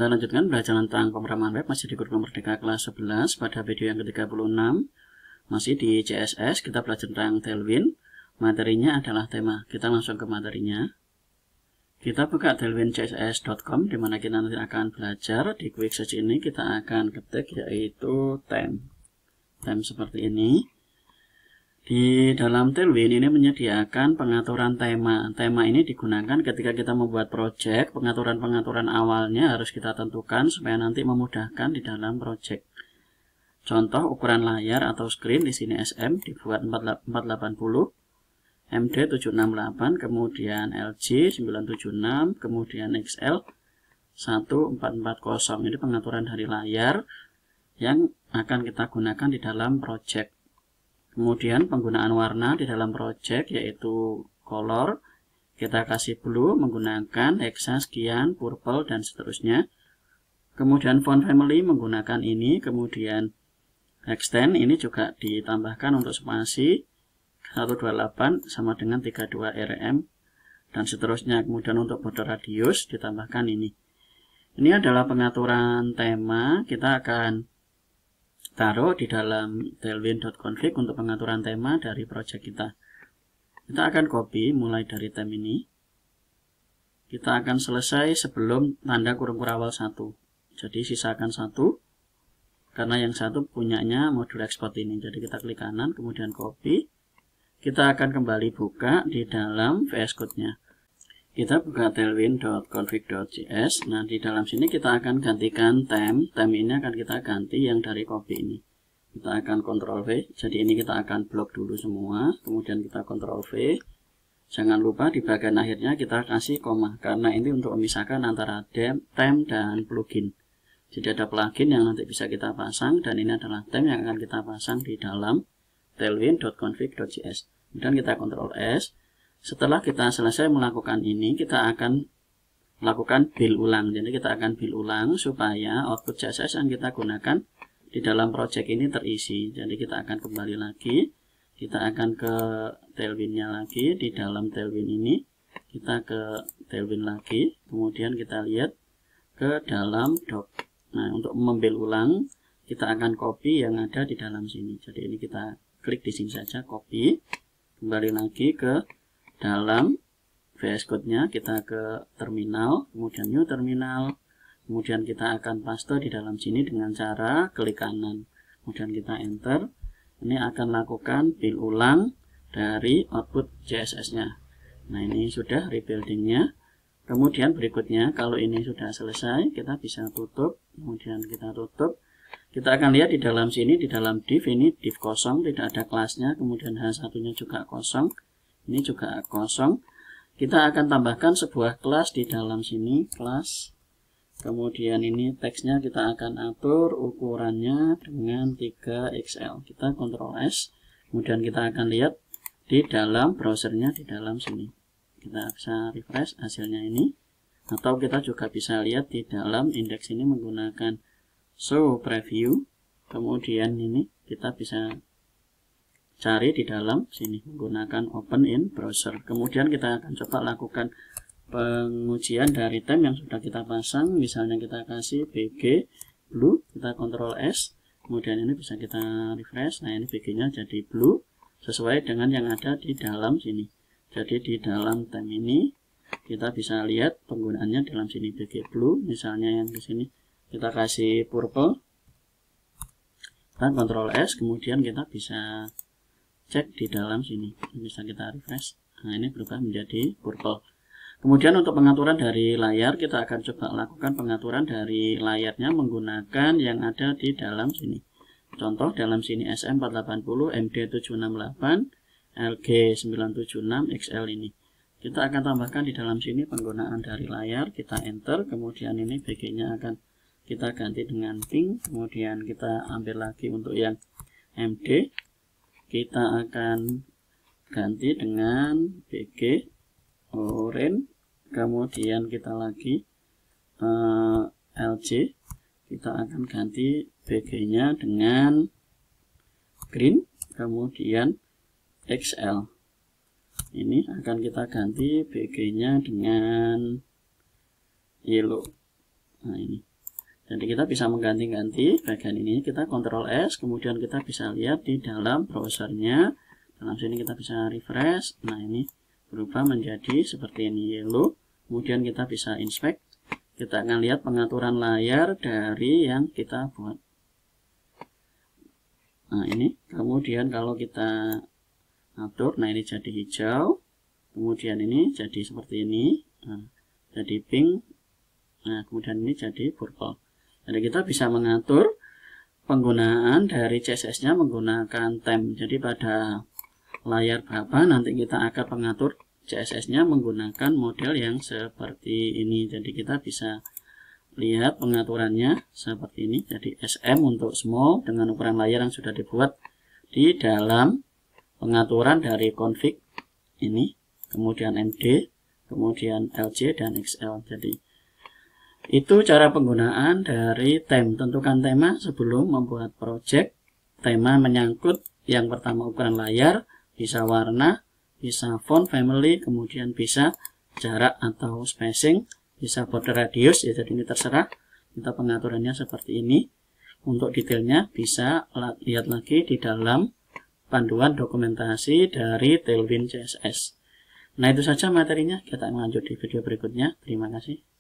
Kita lanjutkan belajar tentang pemrograman web masih di kurikulum Merdeka kelas 11 pada video yang ke-36. Masih di CSS, kita belajar tentang Tailwind. Materinya adalah tema. Kita langsung ke materinya. Kita buka tailwindcss.com di mana kita nanti akan belajar. Di quick search ini kita akan ketik yaitu theme. Theme seperti ini. Di dalam Tailwind ini menyediakan pengaturan tema. Tema ini digunakan ketika kita membuat project. Pengaturan-pengaturan awalnya harus kita tentukan supaya nanti memudahkan di dalam project. Contoh ukuran layar atau screen di sini SM dibuat 480, MD 768, kemudian LG 976, kemudian XL 1440. Ini pengaturan dari layar yang akan kita gunakan di dalam project. Kemudian penggunaan warna di dalam project yaitu color, kita kasih blue menggunakan hexa sekian, purple dan seterusnya. Kemudian font family menggunakan ini, kemudian extend ini juga ditambahkan untuk spasi 128 sama dengan 32 rm dan seterusnya. Kemudian untuk border radius ditambahkan ini. Ini adalah pengaturan tema. Kita akan taruh di dalam tailwind.config untuk pengaturan tema dari project kita. Kita akan copy mulai dari theme ini. Kita akan selesai sebelum tanda kurung kurawal 1. Jadi sisakan 1 karena yang satu punyanya modul export ini. Jadi kita klik kanan kemudian copy. Kita akan kembali buka di dalam VS Code-nya. Kita buka tailwind.config.js. Nah, di dalam sini kita akan gantikan theme. Theme ini akan kita ganti yang dari copy ini. Kita akan Ctrl V. Jadi ini kita akan blok dulu semua. Kemudian kita Ctrl V. Jangan lupa di bagian akhirnya kita kasih koma. Karena ini untuk memisahkan antara theme dan plugin. Jadi ada plugin yang nanti bisa kita pasang. Dan ini adalah theme yang akan kita pasang di dalam tailwind.config.js. Kemudian kita Ctrl S. Setelah kita selesai melakukan ini, kita akan lakukan build ulang. Jadi kita akan build ulang supaya output CSS yang kita gunakan di dalam project ini terisi. Jadi kita akan kembali lagi. Kita akan ke Tailwind-nya lagi. Di dalam Tailwind ini, kita ke Tailwind lagi. Kemudian kita lihat ke dalam doc. Nah, untuk membuild ulang, kita akan copy yang ada di dalam sini. Jadi ini kita klik di sini saja, copy. Kembali lagi ke dalam VS Code-nya, kita ke terminal, kemudian new terminal, kemudian kita akan paste di dalam sini dengan cara klik kanan, kemudian kita enter. Ini akan lakukan build ulang dari output CSS-nya. Nah, ini sudah rebuilding-nya. Kemudian berikutnya, kalau ini sudah selesai, kita bisa tutup, kemudian kita tutup. Kita akan lihat di dalam sini, di dalam div ini div kosong, tidak ada kelasnya, kemudian H1-nya juga kosong. Ini juga kosong. Kita akan tambahkan sebuah kelas di dalam sini, kelas. Kemudian ini teksnya kita akan atur ukurannya dengan 3XL. Kita Ctrl S. Kemudian kita akan lihat di dalam browsernya di dalam sini. Kita bisa refresh hasilnya ini. Atau kita juga bisa lihat di dalam indeks ini menggunakan show preview. Kemudian ini kita bisa cari di dalam sini menggunakan open in browser. Kemudian kita akan coba lakukan pengujian dari theme yang sudah kita pasang. Misalnya kita kasih BG blue, kita Ctrl S. Kemudian ini bisa kita refresh. Nah, ini BG-nya jadi blue sesuai dengan yang ada di dalam sini. Jadi di dalam theme ini kita bisa lihat penggunaannya dalam sini BG blue. Misalnya yang di sini kita kasih purple. Kita Ctrl S. Kemudian kita bisa cek di dalam sini, bisa kita refresh. Nah, ini berubah menjadi purple. Kemudian untuk pengaturan dari layar, kita akan coba lakukan pengaturan dari layarnya menggunakan yang ada di dalam sini. Contoh dalam sini SM480, MD768, LG976, XL ini. Kita akan tambahkan di dalam sini penggunaan dari layar, kita enter, kemudian ini BG-nya akan kita ganti dengan pink, kemudian kita ambil lagi untuk yang MD. Kita akan ganti dengan BG orange, kemudian kita lagi LG, kita akan ganti BG-nya dengan green, kemudian XL. Ini akan kita ganti BG-nya dengan yellow. Nah, ini Jadi kita bisa mengganti-ganti bagian ini, kita Ctrl S, kemudian kita bisa lihat di dalam browsernya. Dalam sini kita bisa refresh. Nah, ini berubah menjadi seperti ini, yellow. Kemudian kita bisa inspect. Kita akan lihat pengaturan layar dari yang kita buat. Nah, ini kemudian kalau kita atur, nah ini jadi hijau. Kemudian ini jadi seperti ini. Nah, jadi pink. Nah, kemudian ini jadi purple. Jadi kita bisa mengatur penggunaan dari CSS-nya menggunakan theme. Jadi pada layar berapa nanti kita akan mengatur CSS-nya menggunakan model yang seperti ini. Jadi kita bisa lihat pengaturannya seperti ini. Jadi SM untuk small dengan ukuran layar yang sudah dibuat di dalam pengaturan dari config ini. Kemudian MD, kemudian LC dan XL. Jadi itu cara penggunaan dari theme. Tentukan tema sebelum membuat project. Tema menyangkut yang pertama ukuran layar, bisa warna, bisa font family, kemudian bisa jarak atau spacing, bisa border radius, ya jadi ini terserah. Kita pengaturannya seperti ini. Untuk detailnya bisa lihat lagi di dalam panduan dokumentasi dari Tailwind CSS. Nah, itu saja materinya. Kita lanjut di video berikutnya. Terima kasih.